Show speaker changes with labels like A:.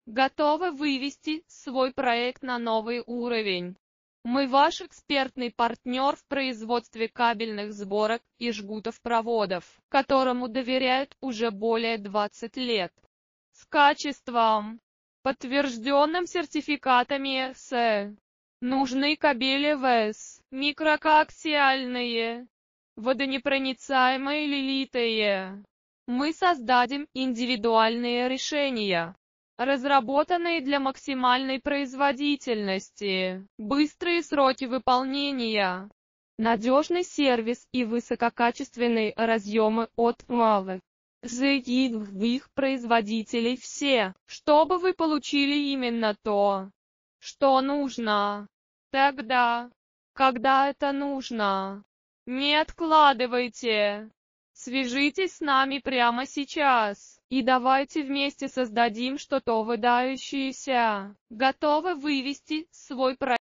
A: Готовы вывести свой проект на новый уровень? Мы ваш экспертный партнер в производстве кабельных сборок и жгутов проводов, которому доверяют уже более 20 лет. С качеством, подтвержденным сертификатами ЕС. Нужны кабели ВЭС, микрокоаксиальные, водонепроницаемые или литые. Мы создадим индивидуальные решения, разработанные для максимальной производительности, быстрые сроки выполнения, надежный сервис и высококачественные разъемы от малых их производителей все, чтобы вы получили именно то, что нужно, тогда, когда это нужно. Не откладывайте. Свяжитесь с нами прямо сейчас, и давайте вместе создадим что-то выдающееся. Готовы вывести свой проект